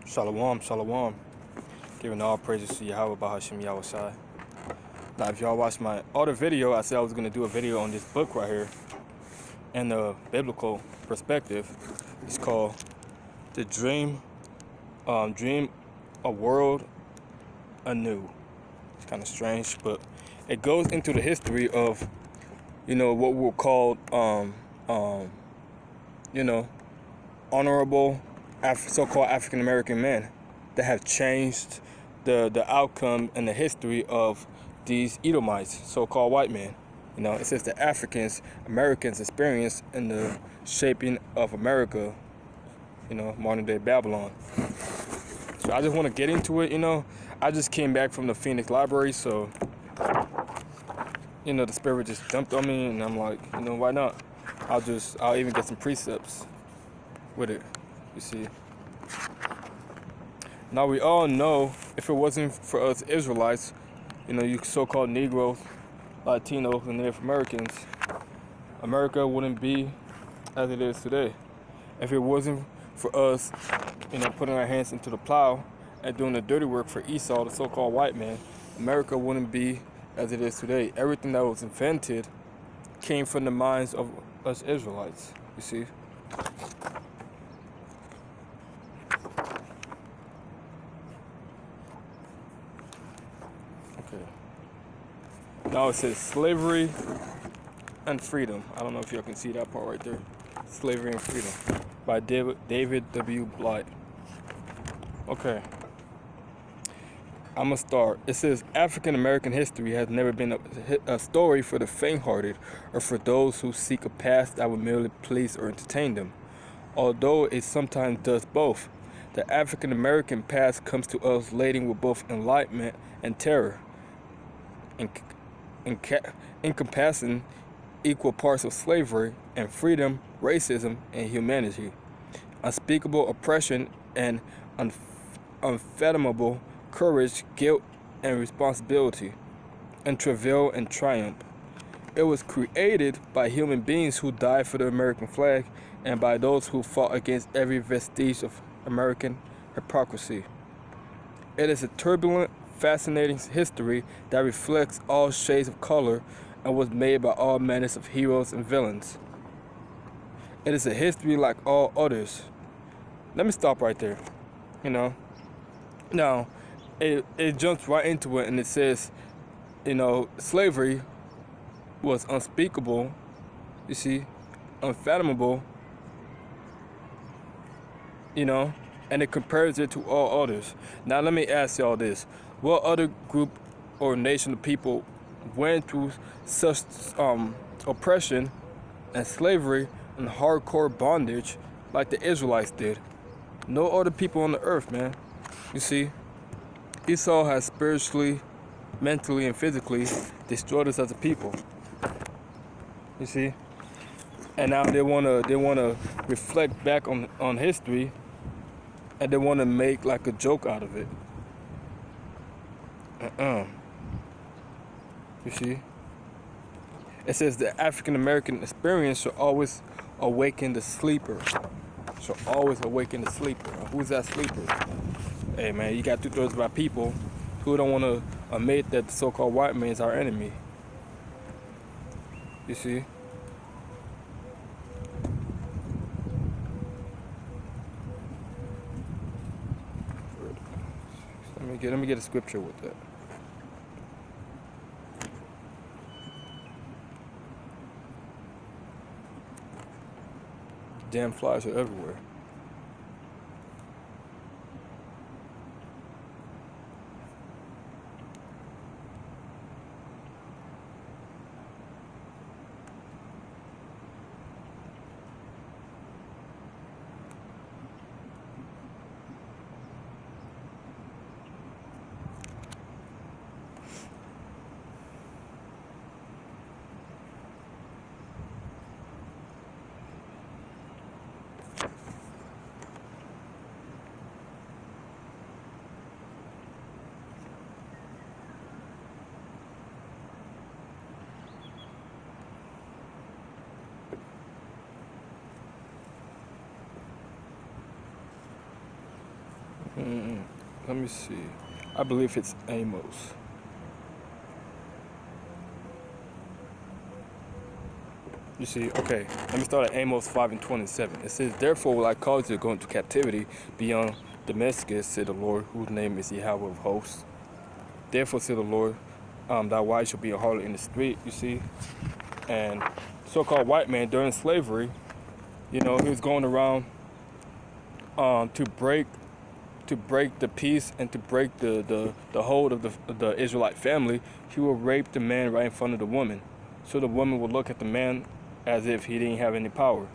Shalom, shalom. Giving all praises to Yahweh Bahashim Yahushai. Now, if y'all watched my other video, I said I was going to do a video on this book right here in the biblical perspective. It's called The Dream a World Anew. It's kind of strange, but it goes into the history of, what we'll call, honorable so-called African American men that have changed the outcome and the history of these Edomites, so-called white men. It says the Americans experience in the shaping of America, modern day Babylon. So I just want to get into it. I just came back from the Phoenix Library, so the spirit just jumped on me, and I'm like, why not? I'll even get some precepts with it. You see. Now we all know, if it wasn't for us Israelites, you so-called Negroes, Latinos, and Native Americans, America wouldn't be as it is today. If it wasn't for us, putting our hands into the plow and doing the dirty work for Esau, the so-called white man, America wouldn't be as it is today. Everything that was invented came from the minds of us Israelites, you see. Now it says slavery and freedom. I don't know if y'all can see that part right there. Slavery and freedom by David W. Blight. Okay. I'm gonna start. It says African American history has never been a story for the faint-hearted or for those who seek a past that would merely please or entertain them. Although it sometimes does both, the African American past comes to us laden with both enlightenment and terror, encompassing equal parts of slavery and freedom, racism, and humanity, unspeakable oppression and unfathomable courage, guilt, and responsibility, and travail and triumph. It was created by human beings who died for the American flag and by those who fought against every vestige of American hypocrisy. It is a turbulent, fascinating history that reflects all shades of color and was made by all manners of heroes and villains. It is a history like all others. Let me stop right there. Now, it jumps right into it, and it says, slavery was unspeakable, you see, unfathomable, and it compares it to all others. Now, let me ask y'all this. What other group or nation of people went through such oppression and slavery and hardcore bondage like the Israelites did? No other people on the earth, man. You see, Esau has spiritually, mentally, and physically destroyed us as a people. You see? And now they wanna reflect back on history, and they wanna make like a joke out of it. You see? It says the African American experience shall always awaken the sleeper. Shall always awaken the sleeper. Who's that sleeper? Hey man, you got 2/3 of our people who don't want to admit that the so-called white man is our enemy. You see? Let me get a scripture with that. Damn flies are everywhere. Let me see. I believe it's Amos. You see, okay, let me start at Amos 5:27. It says, "Therefore will I cause you to go into captivity beyond Damascus, said the Lord, whose name is Yahweh of hosts. Therefore, said the Lord, thy wife shall be a harlot in the street," you see. And so-called white man during slavery, he was going around to break the peace and to break the hold of the Israelite family. He would rape the man right in front of the woman. So the woman would look at the man as if he didn't have any power.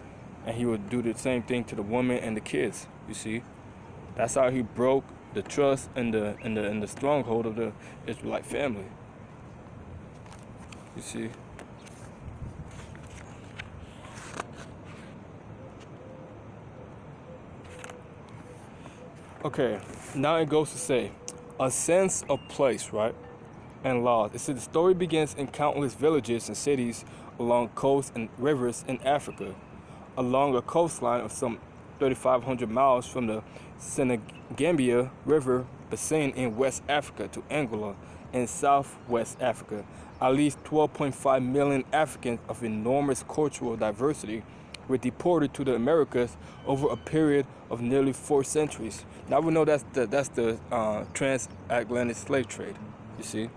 And he would do the same thing to the woman and the kids, you see. That's how he broke the trust and the stronghold of the Israelite family. You see. Okay, now it goes to say, a sense of place, right? And laws. It says the story begins in countless villages and cities along coasts and rivers in Africa, along a coastline of some 3,500 miles from the Senegambia River basin in West Africa to Angola in Southwest Africa. At least 12.5 million Africans of enormous cultural diversity were deported to the Americas over a period of nearly 4 centuries. Now we know that's the transatlantic slave trade, you see.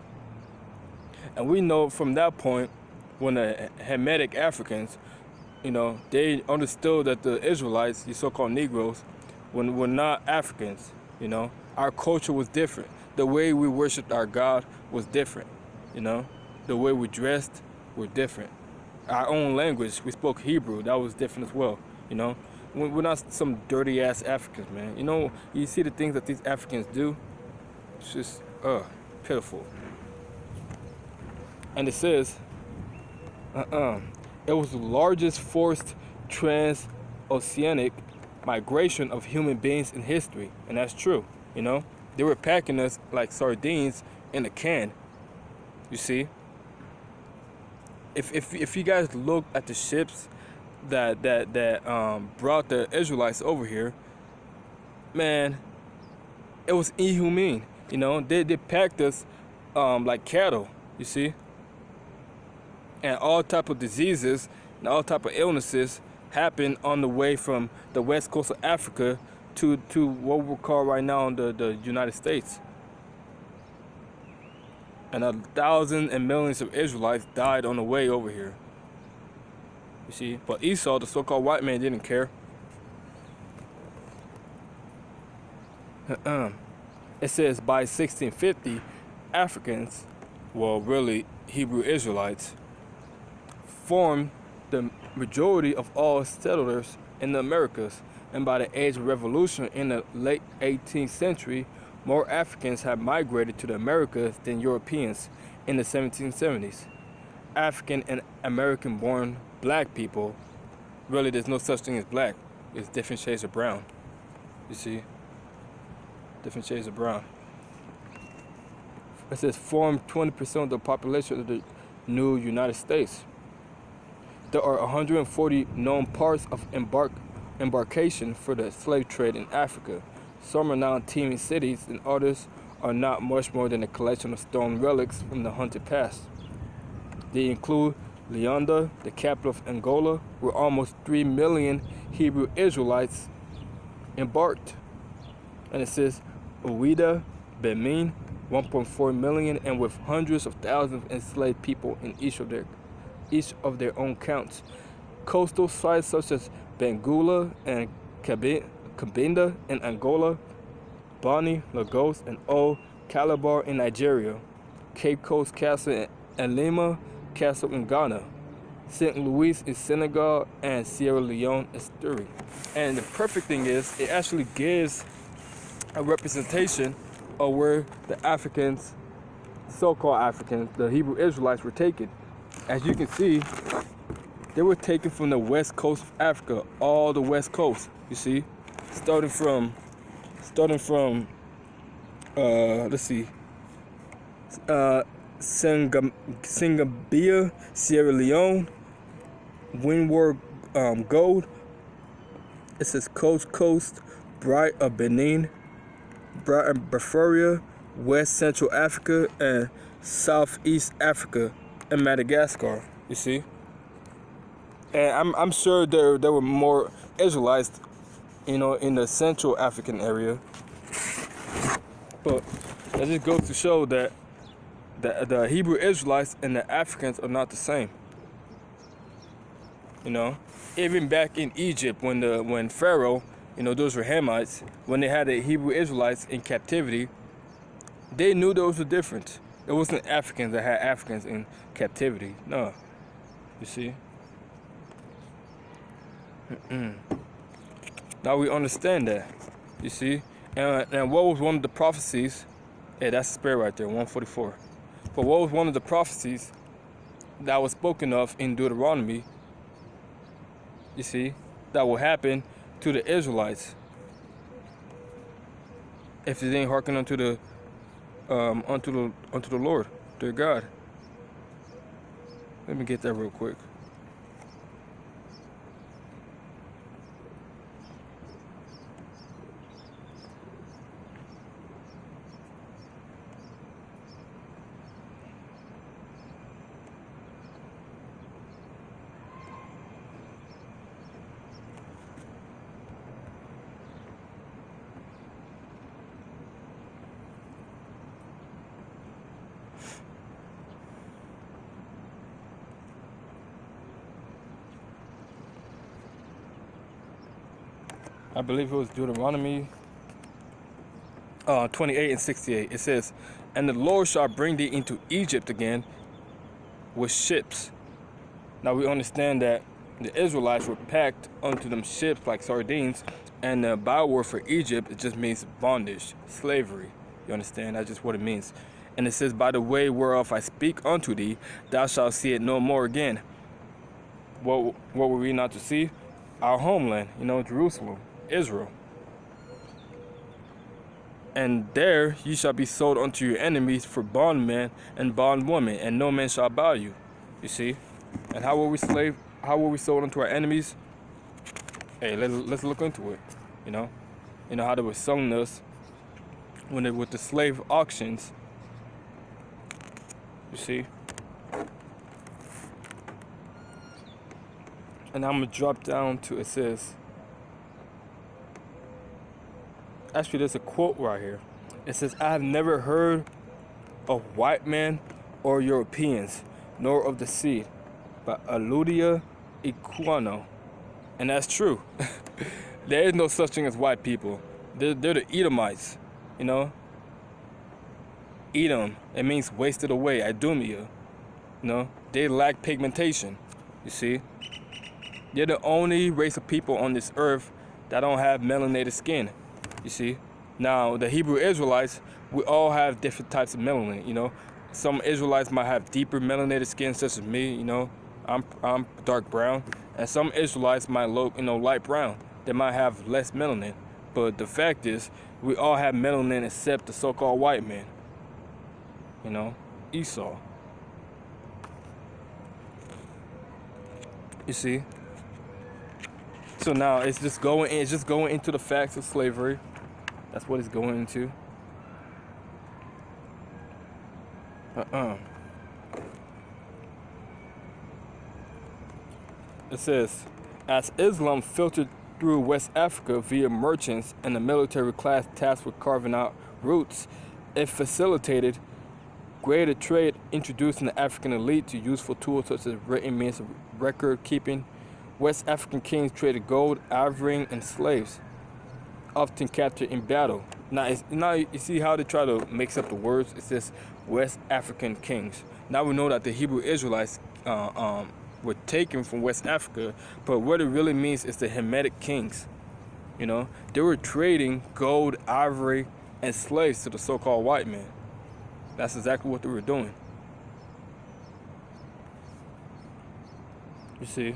And we know from that point, when the Hamitic Africans, they understood that the Israelites, the so-called Negroes, were not Africans. Our culture was different. The way we worshipped our God was different. The way we dressed were different. Our own language, we spoke Hebrew, that was different as well. We're not some dirty ass Africans, man. You see the things that these Africans do, it's just pitiful. And it says, it was the largest forced transoceanic migration of human beings in history, and that's true. They were packing us like sardines in a can. You see, if you guys look at the ships that brought the Israelites over here, man, it was inhumane. They packed us like cattle. You see. And all type of diseases and all type of illnesses happen on the way from the west coast of Africa to what we call right now the United States. And thousands and millions of Israelites died on the way over here. You see, but Esau, the so-called white man, didn't care. It says by 1650, Africans, well, really Hebrew Israelites, formed the majority of all settlers in the Americas, and by the age of revolution in the late 18th century, more Africans had migrated to the Americas than Europeans in the 1770s. African and American-born black people, really there's no such thing as black, it's different shades of brown. You see? Different shades of brown. It says formed 20% of the population of the new United States. There are 140 known parts of embarkation for the slave trade in Africa. Some are now teeming cities, and others are not much more than a collection of stone relics from the hunted past. They include Luanda, the capital of Angola, where almost 3 million Hebrew Israelites embarked. And it says Ouida, Benin, 1.4 million, and with hundreds of thousands of enslaved people in each of their own counts. Coastal sites such as Bangula and Cabinda in Angola, Boni, Lagos, and Old Calabar in Nigeria, Cape Coast Castle and Lima Castle in Ghana, St. Louis in Senegal, and Sierra Leone estuary. And the perfect thing is, it actually gives a representation of where the Africans, so-called Africans, the Hebrew Israelites, were taken. As you can see, they were taken from the west coast of Africa, all the west coast. You see, starting from let's see, Singapore, Sierra Leone, Windward, Gold. It says coast, Bright of Benin, Biafra, West Central Africa, and Southeast Africa, and Madagascar. You see, and I'm sure there were more Israelites, you know, in the Central African area. But that just goes to show that the Hebrew Israelites and the Africans are not the same. You know, even back in Egypt, when Pharaoh, you know, those were Hamites, when they had the Hebrew Israelites in captivity, they knew there was a difference. It wasn't Africans that had Africans in captivity. No, you see. Now we understand that. You see, and what was one of the prophecies? Hey, that's the spirit right there, 144. But what was one of the prophecies that was spoken of in Deuteronomy? You see, that will happen to the Israelites if they didn't hearken unto the Lord, their God. Let me get that real quick. I believe it was Deuteronomy 28 and 68. It says, "And the Lord shall bring thee into Egypt again with ships." Now we understand that the Israelites were packed onto them ships like sardines, and the byword for Egypt, it just means bondage, slavery. You understand? That's just what it means. And it says, "By the way whereof I speak unto thee, thou shalt see it no more again." What were we not to see? Our homeland, you know, Jerusalem, Israel. "And there ye shall be sold unto your enemies for bondmen and bondwomen, and no man shall buy you." You see? And how were we slave? How were we sold unto our enemies? Hey, let's look into it. You know how they were selling us when they with the slave auctions. You see? And I'm gonna drop down to, it says, actually there's a quote right here. It says, "I have never heard of white men or Europeans, nor of the seed, but Aludia Equano." And that's true. There is no such thing as white people. They're the Edomites, you know. Edom, it means wasted away, Idumea. You know, they lack pigmentation, you see. They're the only race of people on this earth that don't have melanated skin, you see. Now, the Hebrew Israelites, we all have different types of melanin, you know. Some Israelites might have deeper melanated skin, such as me, you know. I'm dark brown. And some Israelites might look, you know, light brown. They might have less melanin. But the fact is, we all have melanin except the so-called white man. You know, Esau. You see? So now it's just going into the facts of slavery. That's what it's going into. It says, "As Islam filtered through West Africa via merchants and the military class tasked with carving out routes, it facilitated greater trade, introducing the African elite to useful tools such as written means of record keeping. West African kings traded gold, ivory, and slaves, often captured in battle." Now you see how they try to mix up the words. It says West African kings. Now we know that the Hebrew Israelites were taken from West Africa, but what it really means is the Hamitic kings. You know, they were trading gold, ivory, and slaves to the so-called white man. That's exactly what they were doing. You see?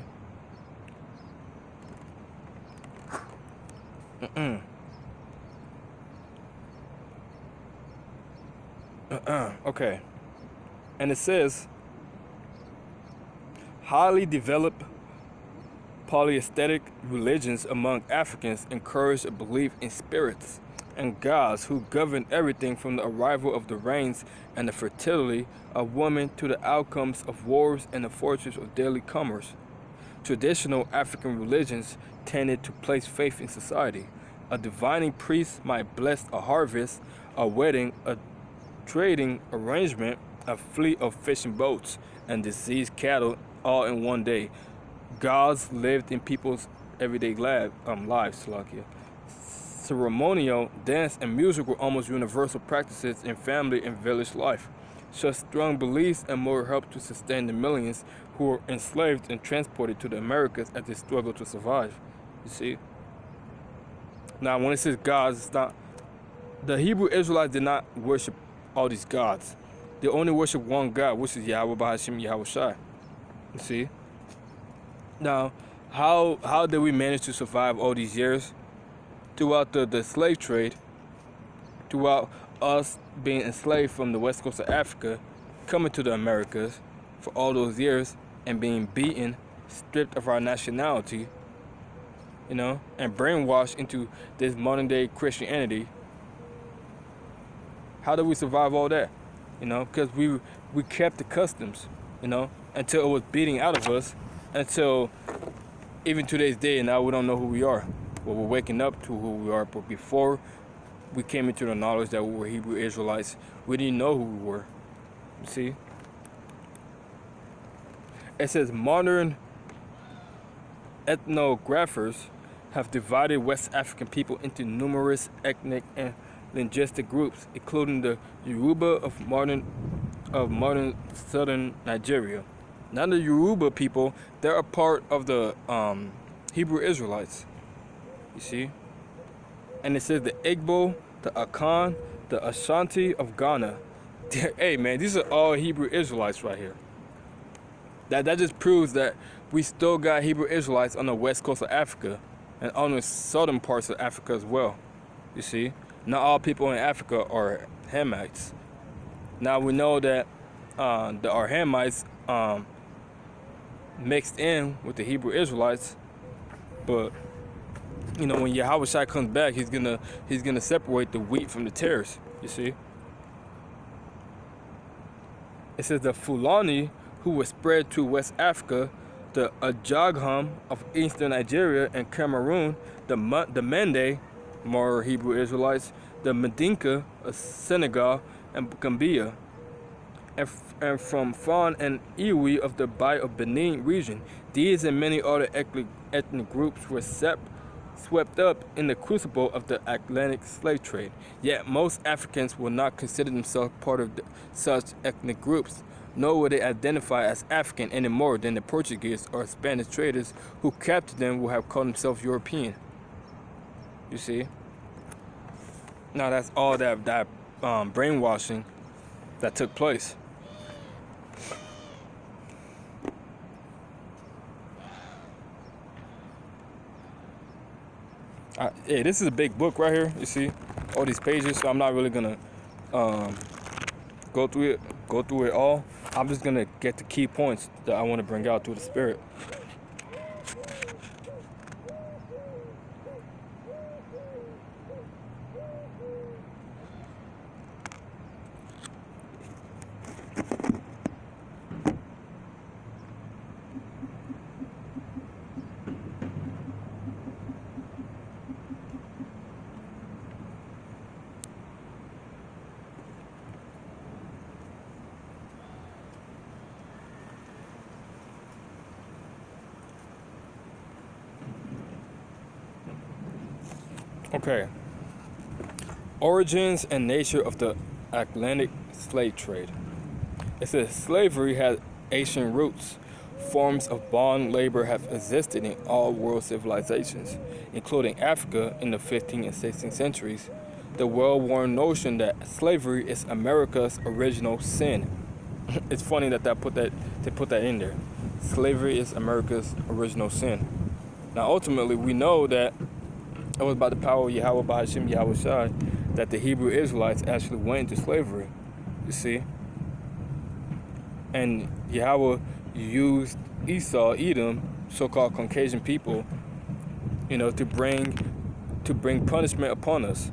Okay. And it says, highly developed polytheistic religions among Africans encourage a belief in spirits, and gods who govern everything from the arrival of the rains and the fertility of women to the outcomes of wars and the fortunes of daily commerce. Traditional African religions tended to place faith in society. A divining priest might bless a harvest, a wedding, a trading arrangement, a fleet of fishing boats, and diseased cattle all in one day. Gods lived in people's everyday lives. Salakia. Ceremonial, dance, and music were almost universal practices in family and village life. Such strong beliefs and more helped to sustain the millions who were enslaved and transported to the Americas as they struggled to survive. You see? Now, when it says gods, it's not. The Hebrew Israelites did not worship all these gods. They only worship one God, which is Yahweh Bahashim Yahweh Shai. You see? Now, how did we manage to survive all these years? Throughout the slave trade, throughout us being enslaved from the west coast of Africa, coming to the Americas for all those years and being beaten, stripped of our nationality, and brainwashed into this modern day Christianity. How did we survive all that? Because we kept the customs, until it was beating out of us, until even today's day, now we don't know who we are. Well, we're waking up to who we are, but before we came into the knowledge that we were Hebrew Israelites, we didn't know who we were. You see? It says modern ethnographers have divided West African people into numerous ethnic and linguistic groups, including the Yoruba of modern southern Nigeria. Now the Yoruba people, they're a part of the Hebrew Israelites. You see? And it says the Igbo, the Akan, the Ashanti of Ghana. Hey man, these are all Hebrew Israelites right here. That just proves that we still got Hebrew Israelites on the west coast of Africa and on the southern parts of Africa as well. You see? Not all people in Africa are Hamites. Now we know that the Hamites mixed in with the Hebrew Israelites, but when Yahweh Shai comes back, he's gonna separate the wheat from the tares. You see? It says the Fulani, who was spread to West Africa, the Ajagham of eastern Nigeria and Cameroon, the Mende, more Hebrew Israelites, the Medinka of Senegal and Gambia, and from Fan and Iwi of the Bay of Benin region. These and many other ethnic groups were swept up in the crucible of the Atlantic slave trade. Yet most Africans will not consider themselves part of such ethnic groups, nor will they identify as African any more than the Portuguese or Spanish traders who captured them will have called themselves European. You see? Now that's all that brainwashing that took place. Yeah, this is a big book right here. You see all these pages, so I'm not really gonna go through it all. I'm just gonna get the key points that I want to bring out through the Spirit. Okay. Origins and nature of the Atlantic slave trade. It says slavery had ancient roots. Forms of bond labor have existed in all world civilizations, including Africa in the 15th and 16th centuries. The well-worn notion that slavery is America's original sin. It's funny that they put that in there. Slavery is America's original sin. Now, ultimately, we know that it was by the power of Yahweh Bahashim Yahweh Shai that the Hebrew Israelites actually went into slavery. You see? And Yahweh used Esau, Edom, so-called Caucasian people, to bring punishment upon us.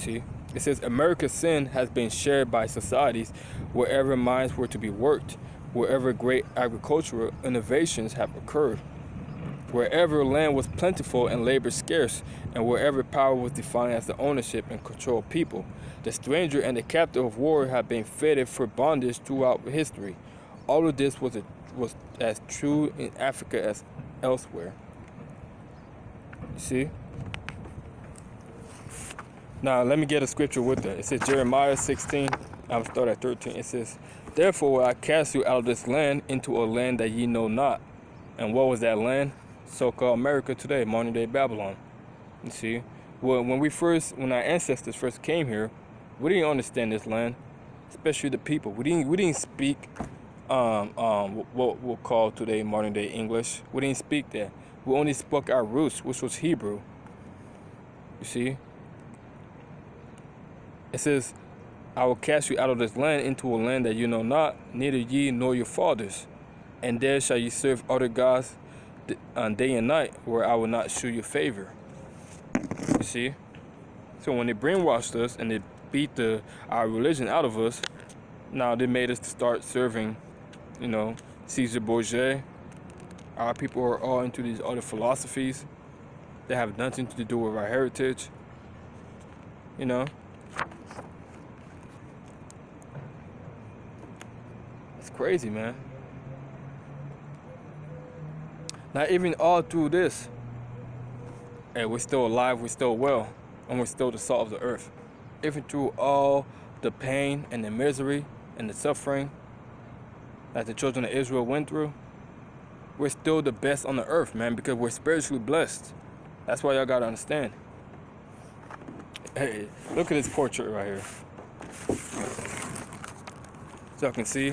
You see? It says America's sin has been shared by societies wherever mines were to be worked, wherever great agricultural innovations have occurred, wherever land was plentiful and labor scarce, and wherever power was defined as the ownership and control of people. The stranger and the captive of war have been fitted for bondage throughout history. All of this was as true in Africa as elsewhere. You see? Now, let me get a scripture with that. It says Jeremiah 16, I'm start at 13. It says, "Therefore will I cast you out of this land into a land that ye know not." And what was that land? So-called America today, modern day Babylon. You see? Well, when our ancestors first came here, we didn't understand this land, especially the people. We didn't speak what we'll call today modern day English. We didn't speak that. We only spoke our roots, which was Hebrew. You see? It says, "I will cast you out of this land into a land that you know not, neither ye nor your fathers. And there shall ye serve other gods day and night, where I will not shew you favor." You see? So when they brainwashed us and they beat our religion out of us, now they made us to start serving, Caesar Borgia. Our people are all into these other philosophies that have nothing to do with our heritage. It's crazy, man. Now, even all through this, hey, we're still alive, we're still well, and we're still the salt of the earth. Even through all the pain and the misery and the suffering that the children of Israel went through, we're still the best on the earth, man, because we're spiritually blessed. That's why y'all gotta understand. Hey, look at this portrait right here. So y'all can see,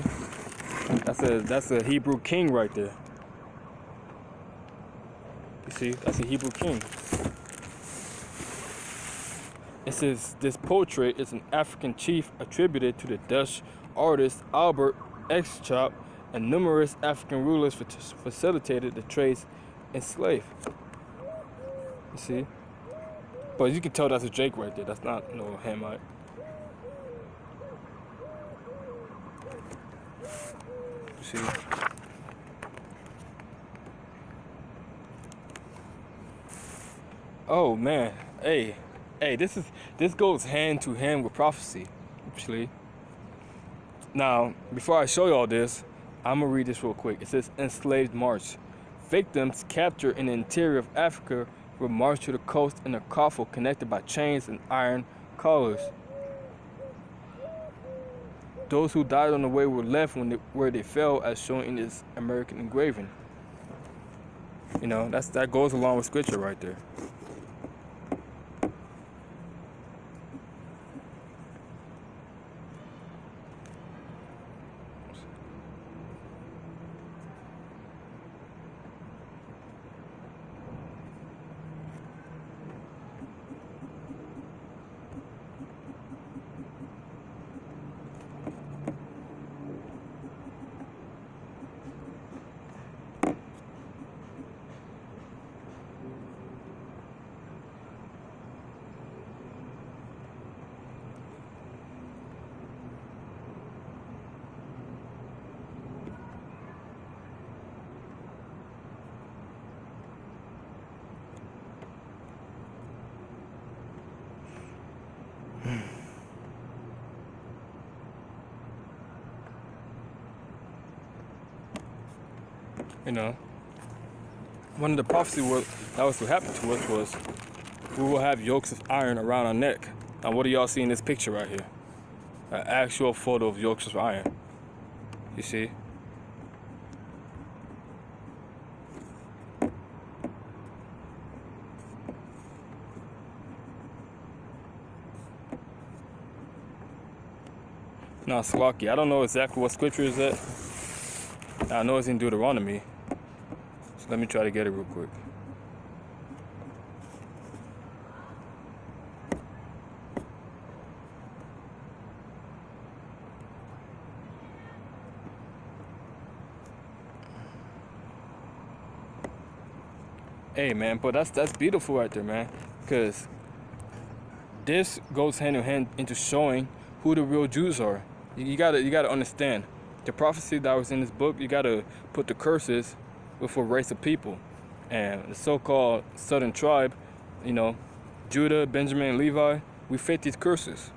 that's a Hebrew king right there. You see, that's a Hebrew king. It says this portrait is an African chief attributed to the Dutch artist Albert Exchop, and numerous African rulers facilitated the trades in slaves. You see? But you can tell that's a Jake right there. That's not no Hamite. You see? Oh man, hey, this goes hand to hand with prophecy, actually. Now, before I show you all this, I'm gonna read this real quick. It says, "Enslaved march. Victims captured in the interior of Africa were marched to the coast in a coffin connected by chains and iron collars. Those who died on the way were left where they fell, as shown in this American engraving." That goes along with scripture right there. One of the prophecies that was to happen to us was we will have yokes of iron around our neck. Now, what do y'all see in this picture right here? An actual photo of yokes of iron. You see? Now, Salaki, I don't know exactly what scripture is that. I know it's in Deuteronomy. So let me try to get it real quick. Hey man, but that's beautiful right there, man. Cause this goes hand in hand into showing who the real Jews are. You gotta understand the prophecy that was in this book. You gotta put the curses with a race of people, and the so-called southern tribe, you know, Judah, Benjamin, and Levi. We fit these curses.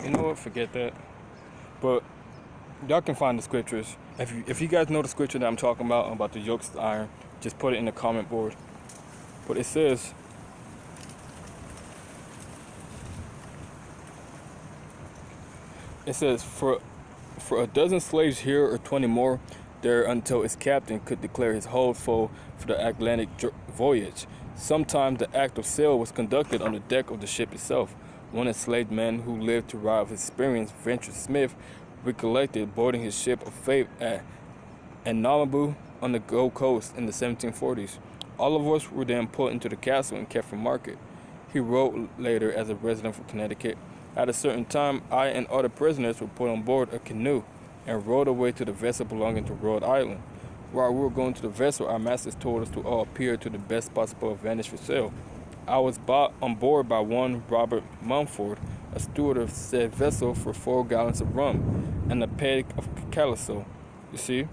You know what? Forget that. But y'all can find the scriptures. If you guys know the scripture that I'm talking about the yokes of iron, just put it in the comment board. But it says, for a dozen slaves here or 20 more there until its captain could declare his hold full for the Atlantic voyage. Sometimes the act of sale was conducted on the deck of the ship itself. One enslaved man who lived to ride with experienced Venture Smith recollected boarding his ship of fate at Namabu on the Gold Coast in the 1740s. All of us were then put into the castle and kept for market. He wrote later as a resident from Connecticut. At a certain time, I and other prisoners were put on board a canoe and rowed away to the vessel belonging to Rhode Island. While we were going to the vessel, our masters told us to all appear to the best possible advantage for sail. I was bought on board by one Robert Mumford, a steward of said vessel, for 4 gallons of rum and a peg of calico. You see?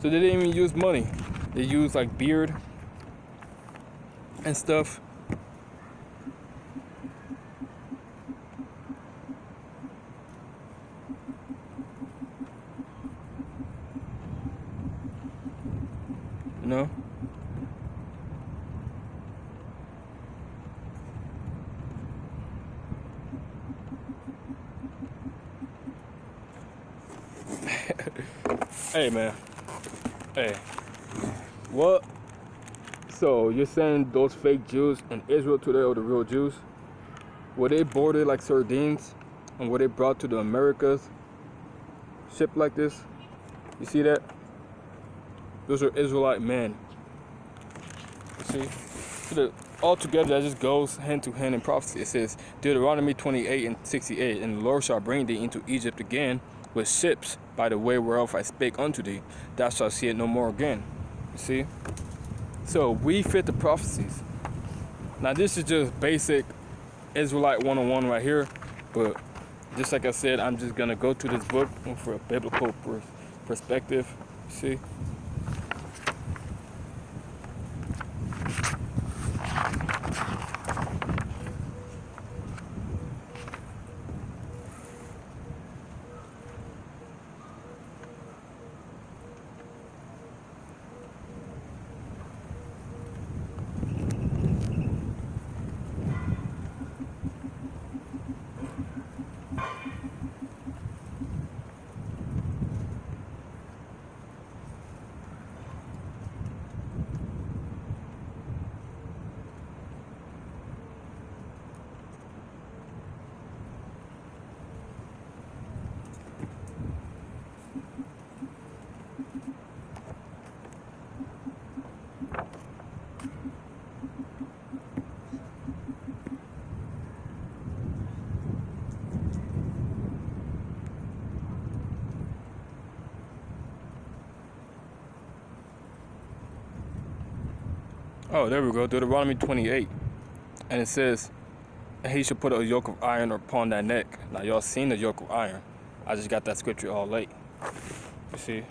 So they didn't even use money. They used like beard and stuff. You know? Hey man, hey, what? So you're saying those fake Jews in Israel today are the real Jews? Were they boarded like sardines and were they brought to the Americas shipped like this? You see that? Those are Israelite men. You see? Altogether, that just goes hand to hand in prophecy. It says, Deuteronomy 28 and 68, and the Lord shall bring thee into Egypt again with ships by the way whereof I spake unto thee. Thou shalt see it no more again. You see? So we fit the prophecies. Now this is just basic Israelite 101 right here. But just like I said, I'm just going to go to this book for a biblical perspective. See? Oh, there we go. Deuteronomy 28. And it says, and he should put a yoke of iron upon thy neck. Now, y'all seen the yoke of iron. I just got that scripture all late. You see?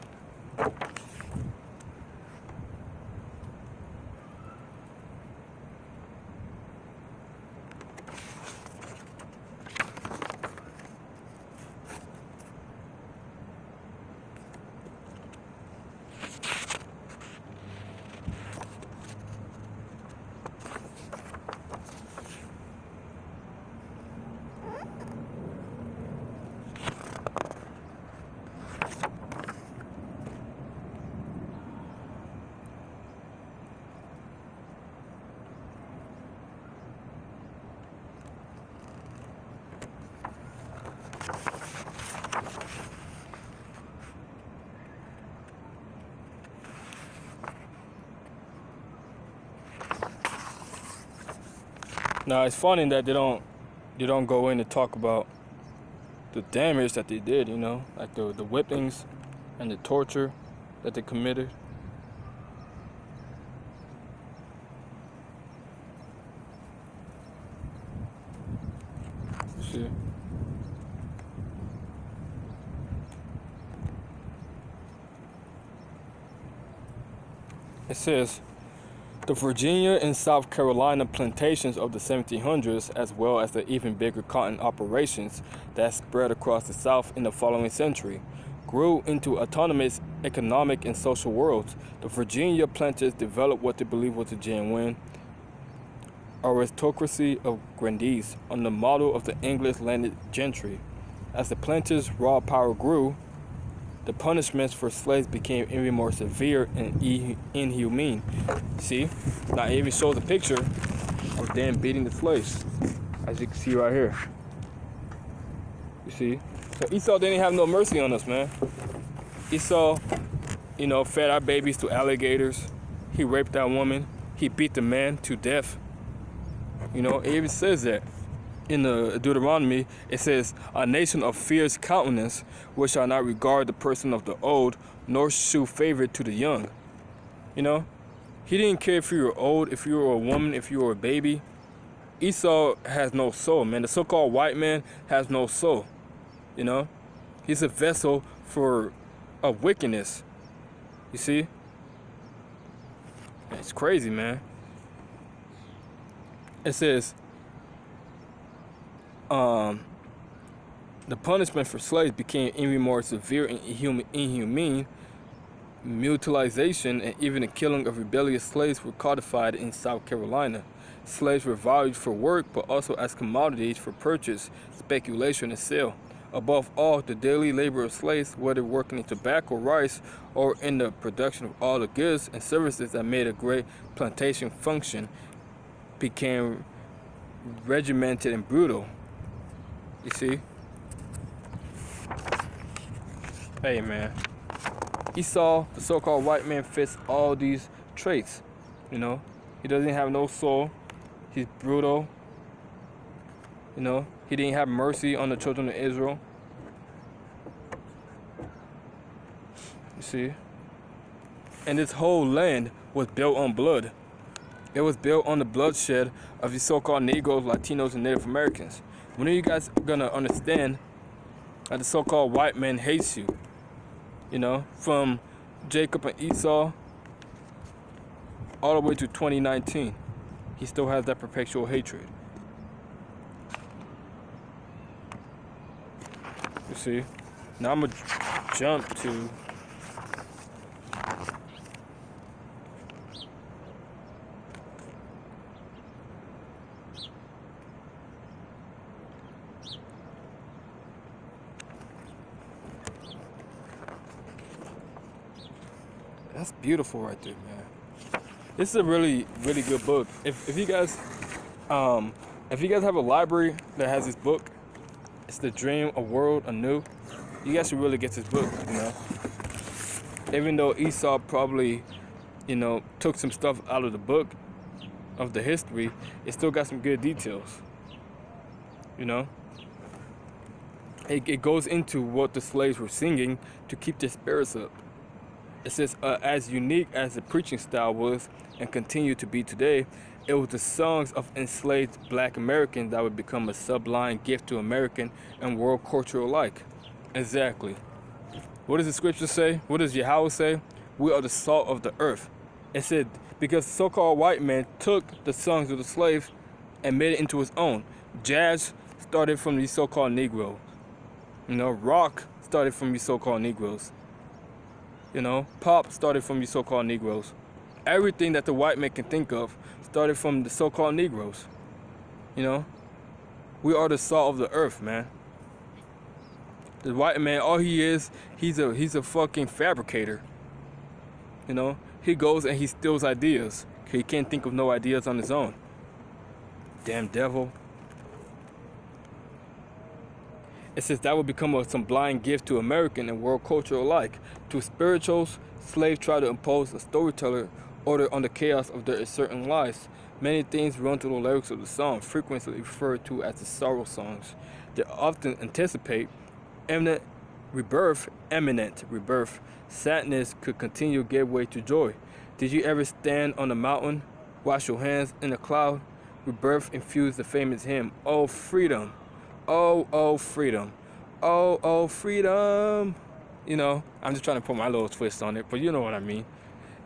Now it's funny that they don't go in and talk about the damage that they did, you know, like the whippings and the torture that they committed. See? It says, the Virginia and South Carolina plantations of the 1700s, as well as the even bigger cotton operations that spread across the South in the following century, grew into autonomous economic and social worlds. The Virginia planters developed what they believed was a genuine aristocracy of grandees on the model of the English landed gentry. As the planters' raw power grew, the punishments for slaves became even more severe and inhumane. See? Now it even shows a picture of them beating the slaves, as you can see right here. You see? So Esau didn't have no mercy on us, man. Esau, you know, fed our babies to alligators. He raped that woman. He beat the man to death. You know, it even says that in the Deuteronomy. It says, a nation of fierce countenance, which shall not regard the person of the old, nor shew favor to the young. You know, he didn't care if you were old, if you were a woman, if you were a baby. Esau has no soul, man. The so-called white man has no soul. You know, he's a vessel for of wickedness. You see, it's crazy, man. It says, the punishment for slaves became even more severe and inhumane. Mutilization and even the killing of rebellious slaves were codified in South Carolina. Slaves were valued for work, but also as commodities for purchase, speculation, and sale. Above all, the daily labor of slaves, whether working in tobacco, rice, or in the production of all the goods and services that made a great plantation function, became regimented and brutal. You see? Hey, man. Esau, the so-called white man, fits all these traits. You know, he doesn't have no soul. He's brutal. You know, he didn't have mercy on the children of Israel. You see? And this whole land was built on blood. It was built on the bloodshed of the so-called Negroes, Latinos, and Native Americans. When are you guys gonna understand that the so-called white man hates you? You know, from Jacob and Esau all the way to 2019, he still has that perpetual hatred. You see? Now I'm gonna jump to that's beautiful right there, man. This is a really, really good book. If you guys have a library that has this book, it's The Dream, A World Anew. You guys should really get this book, you know. Even though Esau probably, you know, took some stuff out of the book, of the history, it still got some good details, you know. It goes into what the slaves were singing to keep their spirits up. It says, as unique as the preaching style was and continue to be today, it was the songs of enslaved black Americans that would become a sublime gift to American and world culture alike. Exactly. What does the scripture say? What does Yahweh say? We are the salt of the earth. It said, because the so-called white man took the songs of the slaves and made it into his own. Jazz started from these so-called Negroes. You know, rock started from these so-called Negroes. You know, pop started from these so-called Negroes. Everything that the white man can think of started from the so-called Negroes. You know, we are the salt of the earth, man. The white man, all he is, he's a fucking fabricator. You know, he goes and he steals ideas. He can't think of no ideas on his own. Damn devil. It says that would become some blind gift to American and world culture alike. To spirituals, slaves try to impose a storyteller order on the chaos of their uncertain lives. Many things run through the lyrics of the song, frequently referred to as the sorrow songs. They often anticipate imminent rebirth. Sadness could continue to give way to joy. Did you ever stand on a mountain, wash your hands in a cloud? Rebirth infused the famous hymn, "Oh freedom, oh freedom, oh freedom." You know, I'm just trying to put my little twist on it, but you know what I mean.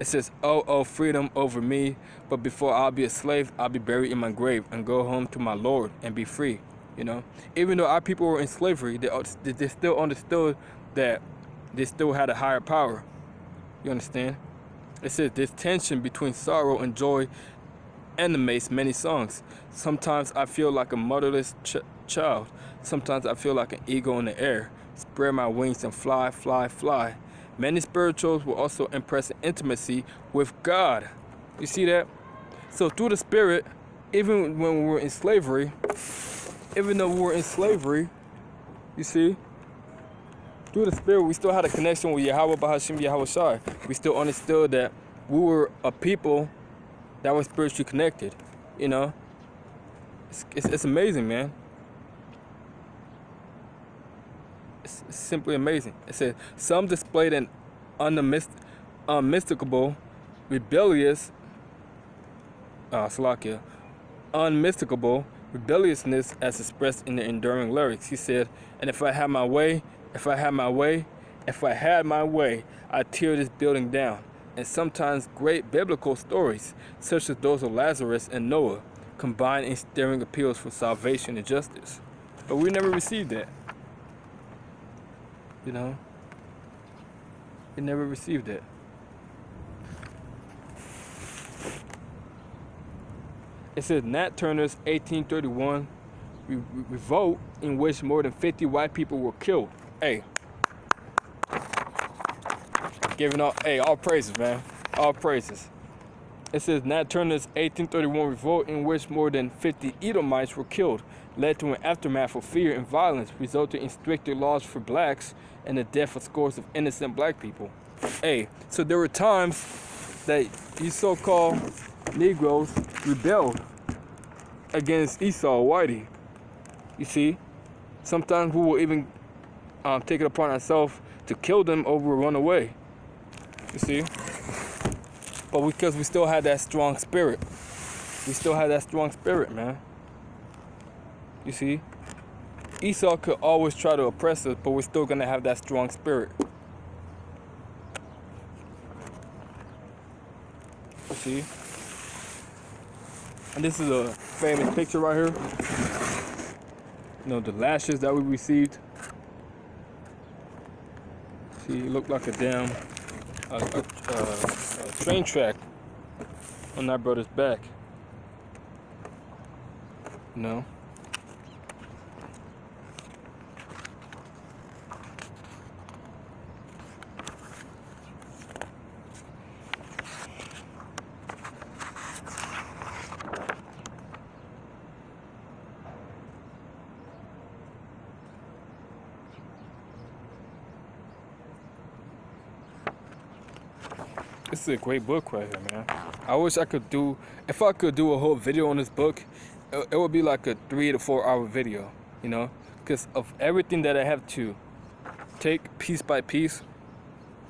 It says, oh freedom over me, but before I'll be a slave, I'll be buried in my grave and go home to my Lord and be free. You know, even though our people were in slavery, they still understood that they still had a higher power. You understand? It says this tension between sorrow and joy animates many songs. Sometimes I feel like a motherless child. Sometimes I feel like an eagle in the air. Spread my wings and fly, fly, fly. Many spirituals will also impress intimacy with God. You see that? So through the Spirit, even when we were in slavery, even though we were in slavery, you see, through the Spirit, we still had a connection with Yahweh Bahashim Yahweh Shai. We still understood that we were a people that were spiritually connected. You know, it's amazing, man. It's simply amazing. It says, some displayed an unmistakable, rebellious, unmistakable rebelliousness as expressed in the enduring lyrics. He said, and if I had my way, I'd tear this building down. And sometimes great biblical stories, such as those of Lazarus and Noah, combine in stirring appeals for salvation and justice. But we never received that. You know, we never received it. It says Nat Turner's 1831 revolt in which more than 50 white people were killed. Hey, giving all praises, man, all praises. It says Nat Turner's 1831 revolt in which more than 50 Edomites were killed led to an aftermath of fear and violence, resulting in stricter laws for blacks and the death of scores of innocent black people. Hey, so there were times that these so-called Negroes rebelled against Esau Whitey. You see, sometimes we will even take it upon ourselves to kill them or run away. You see, but because we still had that strong spirit, man. You see, Esau could always try to oppress us, but we're still gonna have that strong spirit. You see, and this is a famous picture right here. You know, the lashes that we received. See, it looked like a damn train track on that brother's back. You know. This is a great book right here, man. I wish I could do, if I could do a whole video on this book, it would be like a 3 to 4 hour video, you know, because of everything that I have to take piece by piece.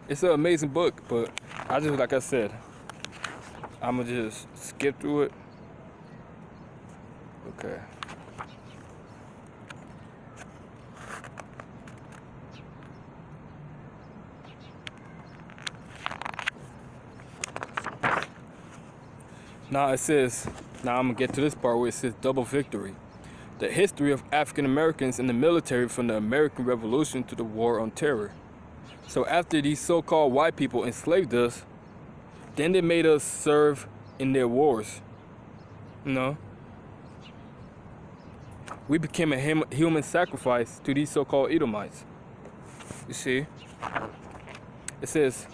It's an amazing book, but I just, like I said, I'm gonna just skip through it. Okay. Now it says, now I'm gonna get to this part where it says double victory. The history of African Americans in the military from the American Revolution to the War on Terror. So after these so-called white people enslaved us, then they made us serve in their wars. You know? We became a human sacrifice to these so-called Edomites. You see? It says,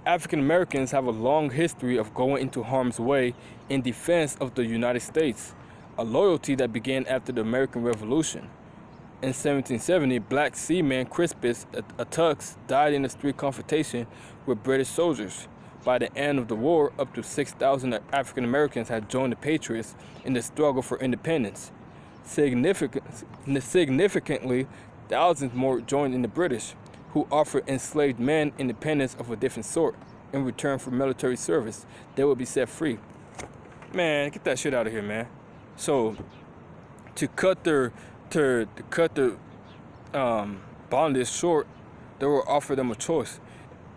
African Americans have a long history of going into harm's way in defense of the United States, a loyalty that began after the American Revolution. In 1770, black seaman Crispus Attucks died in a street confrontation with British soldiers. By the end of the war, up to 6,000 African Americans had joined the Patriots in the struggle for independence. Significantly, thousands more joined in the British, who offered enslaved men independence of a different sort. In return for military service, they would be set free. Man, get that shit out of here, man. So, to cut their bondage short, they will offer them a choice.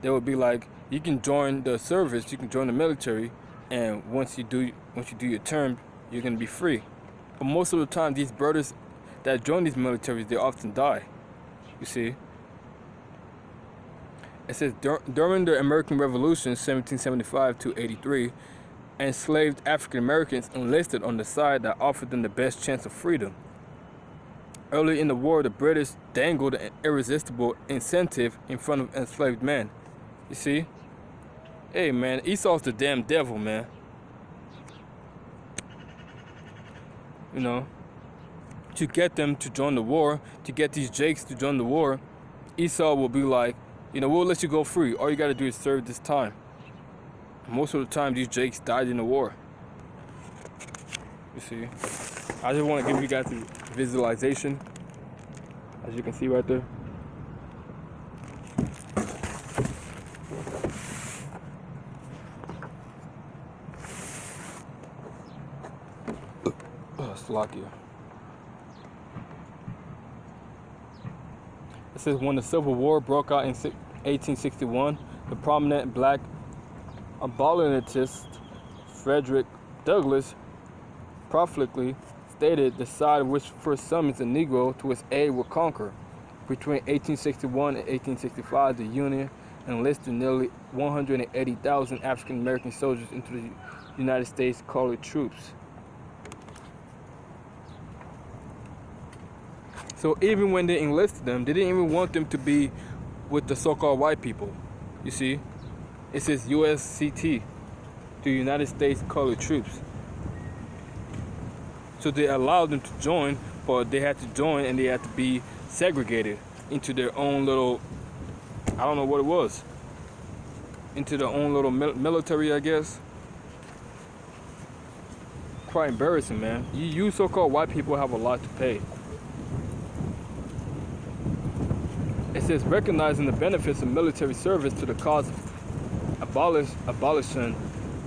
They would be like, you can join the service, you can join the military, and once you do your term, you're gonna be free. But most of the time, these brothers that join these militaries, they often die. You see. It says during the American Revolution, 1775 to 83, enslaved African Americans enlisted on the side that offered them the best chance of freedom. Early in the war, the British dangled an irresistible incentive in front of enslaved men. You see? Hey, man, Esau's the damn devil, man. You know, to get them to join the war, to get these jakes to join the war, Esau will be like, you know, we'll let you go free. All you got to do is serve this time. Most of the time, these jakes died in the war. You see? I just want to give you guys a visualization. As you can see right there. Slovakia. It says when the Civil War broke out in 1861, the prominent black abolitionist Frederick Douglass prophetically stated the side which first summons a Negro to its aid will conquer. Between 1861 and 1865, the Union enlisted nearly 180,000 African American soldiers into the United States colored troops. So even when they enlisted them, they didn't even want them to be with the so-called white people. You see, it says USCT, the United States Colored Troops. So they allowed them to join, but they had to join and they had to be segregated into their own little, I don't know what it was, into their own little military, I guess. Quite embarrassing, man. You so-called white people have a lot to pay. It says, recognizing the benefits of military service to the cause of abolition,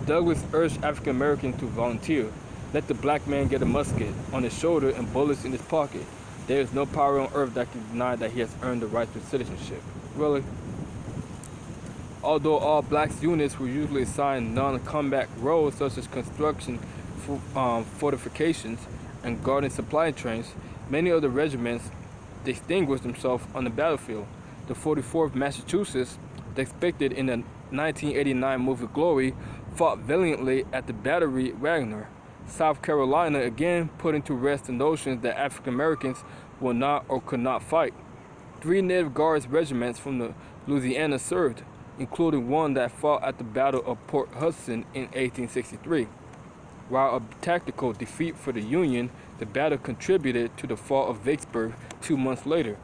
Douglas urged African Americans to volunteer. Let the black man get a musket on his shoulder and bullets in his pocket. There is no power on earth that can deny that he has earned the right to citizenship. Really? Although all blacks units were usually assigned non-combat roles such as construction, fortifications, and guarding supply trains, many of the regiments distinguished themselves on the battlefield. The 44th Massachusetts, depicted in the 1989 movie Glory, fought valiantly at the Battery Wagner. South Carolina again putting to rest the notions that African Americans will not or could not fight. 3 Native Guards regiments from the Louisiana served, including one that fought at the Battle of Port Hudson in 1863. While a tactical defeat for the Union, the battle contributed to the fall of Vicksburg 2 months later.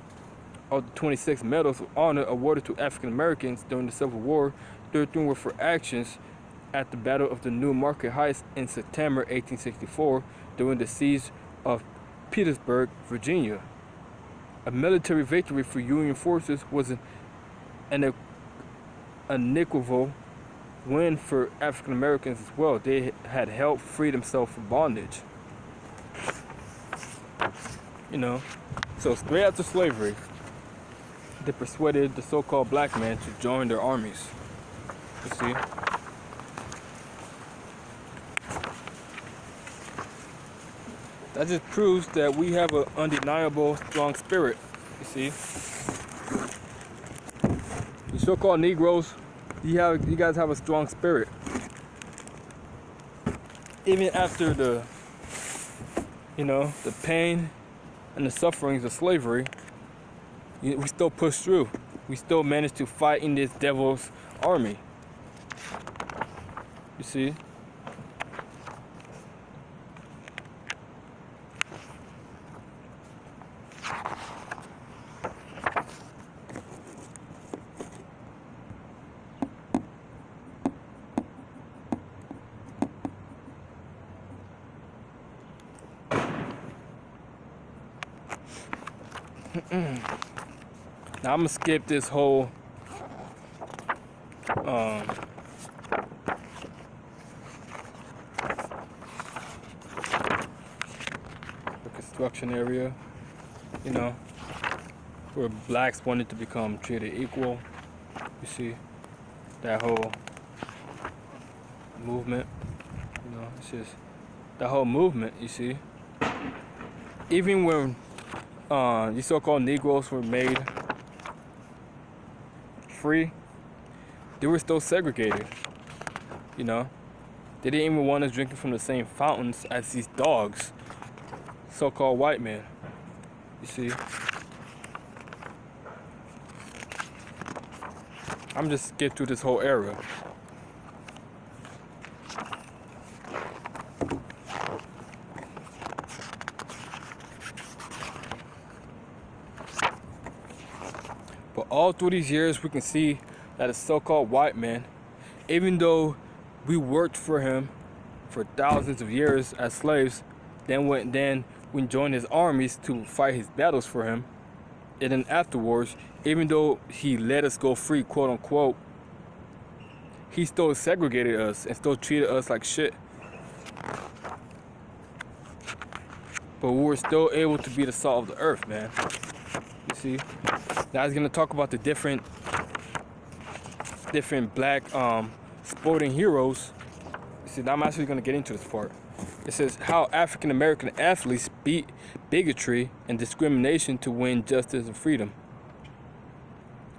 Of the 26 medals of honor awarded to African Americans during the Civil War, 13 were for actions at the Battle of the New Market Heights in September 1864 during the siege of Petersburg, Virginia. A military victory for Union forces was an unequivocal win for African Americans as well. They had helped free themselves from bondage. You know, so straight after slavery, they persuaded the so-called black man to join their armies. You see? That just proves that we have an undeniable strong spirit. You see? You so-called Negroes, you guys have a strong spirit. Even after the pain and the sufferings of slavery, we still push through. We still manage to fight in this devil's army. You see? Now I'm gonna skip this whole the construction area, you know, where blacks wanted to become treated equal. You see that whole movement, you know, it's just that whole movement, you see. Even when these so-called Negroes were made free, they were still segregated, you know. They didn't even want us drinking from the same fountains as these dogs, so-called white men, you see. I'm just skip through this whole era. But all through these years, we can see that a so-called white man, even though we worked for him for thousands of years as slaves, then we joined his armies to fight his battles for him, and then afterwards, even though he let us go free, quote unquote, he still segregated us and still treated us like shit. But we were still able to be the salt of the earth, man. You see? Now I was gonna talk about the different black sporting heroes. You see, now I'm actually gonna get into this part. It says how African American athletes beat bigotry and discrimination to win justice and freedom.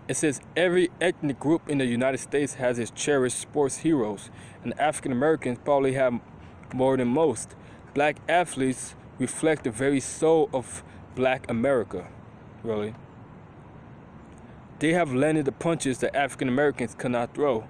It says every ethnic group in the United States has its cherished sports heroes, and African Americans probably have more than most. Black athletes reflect the very soul of Black America, really. They have landed the punches that African Americans could not throw,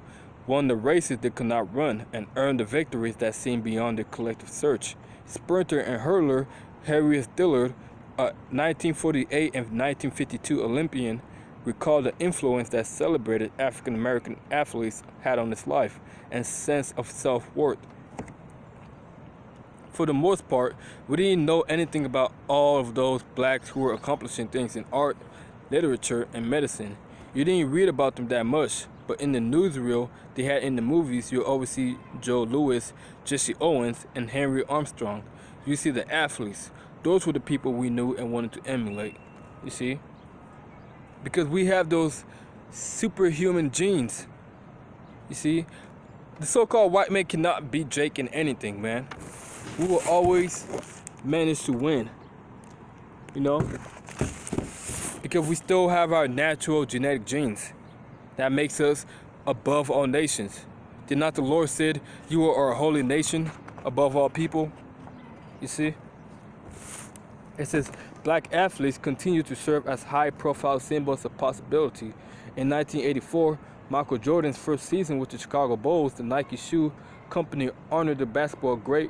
won the races they could not run, and earned the victories that seem beyond their collective search. Sprinter and hurler Harriet Dillard, a 1948 and 1952 Olympian, recalled the influence that celebrated African American athletes had on his life and sense of self-worth. For the most part, we didn't know anything about all of those blacks who were accomplishing things in art, literature, and medicine. You didn't read about them that much, but in the newsreel they had in the movies, you'll always see Joe Louis, Jesse Owens, and Henry Armstrong. You see the athletes. Those were the people we knew and wanted to emulate, you see? Because we have those superhuman genes, you see? The so-called white man cannot beat Jake in anything, man. We will always manage to win, you know? Because we still have our natural genetic genes that makes us above all nations. Did not the Lord said, you are a holy nation above all people? You see? It says, black athletes continue to serve as high-profile symbols of possibility. In 1984, Michael Jordan's first season with the Chicago Bulls, the Nike shoe company honored the basketball great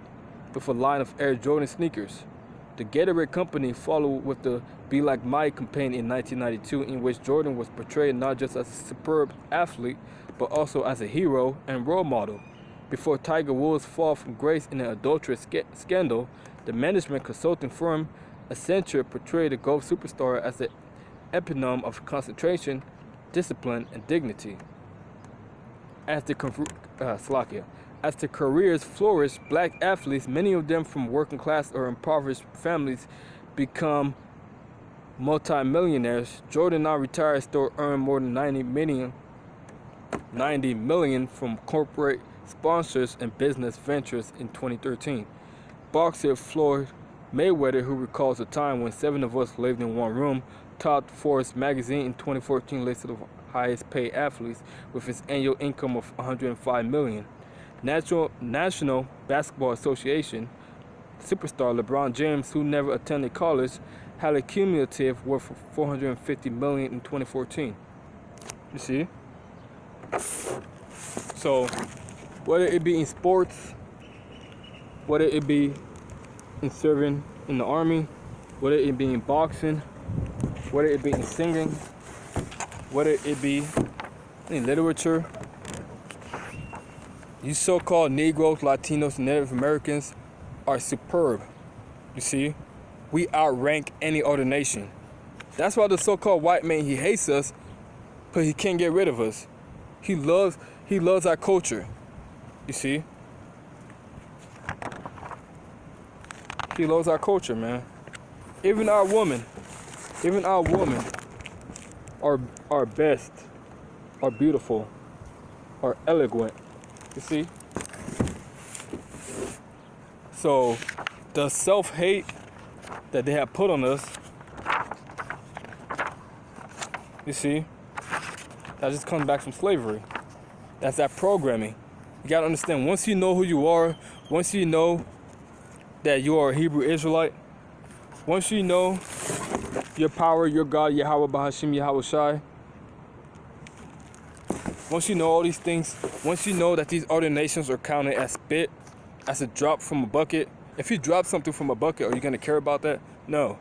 with a line of Air Jordan sneakers. The Gatorade company followed with the Be Like Mike campaign in 1992, in which Jordan was portrayed not just as a superb athlete, but also as a hero and role model. Before Tiger Woods' fall from grace in an adulterous scandal, the management consulting firm Accenture portrayed the golf superstar as the epitome of concentration, discipline, and dignity. As the careers flourished, black athletes, many of them from working class or impoverished families, become multi-millionaires. Jordan, now retired, still earned more than 90 million from corporate sponsors and business ventures in 2013. Boxer Floyd Mayweather, who recalls a time when 7 of us lived in one room, topped Forbes magazine in 2014 listed of highest paid athletes with his annual income of $105 million. National Basketball Association superstar LeBron James, who never attended college, had a cumulative worth of $450 million in 2014. You see? So, whether it be in sports, whether it be in serving in the army, whether it be in boxing, whether it be in singing, whether it be in literature, these so-called Negroes, Latinos, and Native Americans are superb. You see, we outrank any other nation. That's why the so-called white man, he hates us, but he can't get rid of us. He loves our culture. You see? He loves our culture, man. Even our women are best, are beautiful, are eloquent. You see? So the self-hate that they have put on us, you see, that just comes back from slavery. That's that programming. You gotta understand, once you know who you are, once you know that you are a Hebrew Israelite, once you know your power, your God, Yahweh Bahashim, Yahweh Shai, once you know all these things, once you know that these other nations are counted as spit, as a drop from a bucket, if you drop something from a bucket, are you gonna care about that? No.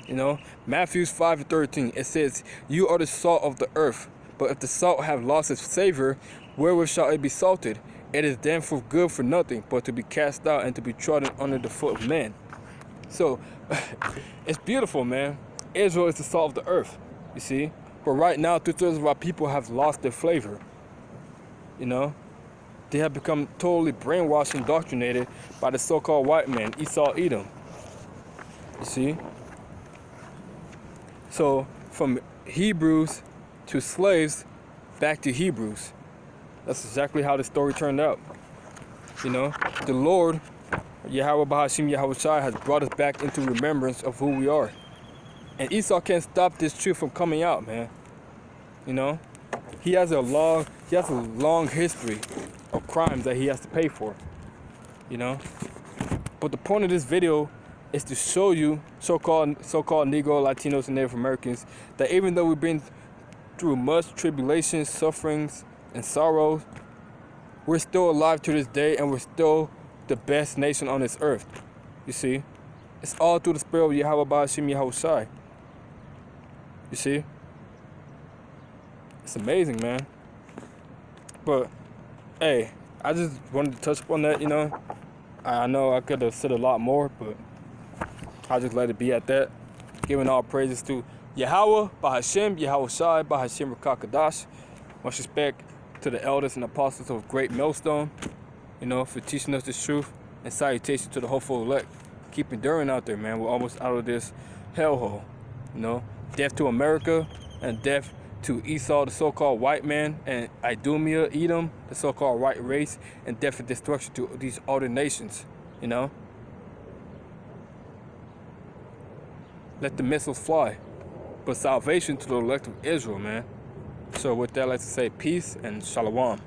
You know, Matthew 5:13, it says, "You are the salt of the earth, but if the salt have lost its savor, wherewith shall it be salted? It is then for good for nothing, but to be cast out and to be trodden under the foot of man." So, it's beautiful, man. Israel is the salt of the earth, you see? But right now, 2/3 of our people have lost their flavor, you know? They have become totally brainwashed and indoctrinated by the so-called white man, Esau, Edom, you see? So, from Hebrews to slaves, back to Hebrews. That's exactly how the story turned out. You know, the Lord, Yahweh Bahashim, Yahweh Shai, has brought us back into remembrance of who we are. And Esau can't stop this truth from coming out, man. You know, he has a long history of crimes that he has to pay for. You know, but the point of this video is to show you, so-called Negro, Latinos, and Native Americans, that even though we've been through much tribulation, sufferings, and sorrows, we're still alive to this day, and we're still the best nation on this earth. You see? It's all through the spirit of Yahweh Ba'ashim Yahweh Shai. You see? It's amazing, man. But, hey, I just wanted to touch upon that, you know. I know I could have said a lot more, but I'll just let it be at that. Giving all praises to Yahweh, Bahashim, Yahweh Shai, Bahashim Rakakadash. Much respect to the elders and apostles of Great Millstone, you know, for teaching us this truth. And salutation to the hopeful elect. Keep enduring out there, man. We're almost out of this hellhole, you know. Death to America and death to Esau, the so-called white man, and Idumea, Edom, the so-called white race, and death and destruction to these other nations, you know. Let the missiles fly. But salvation to the elect of Israel, man. So with that, I'd like to say peace and shalom.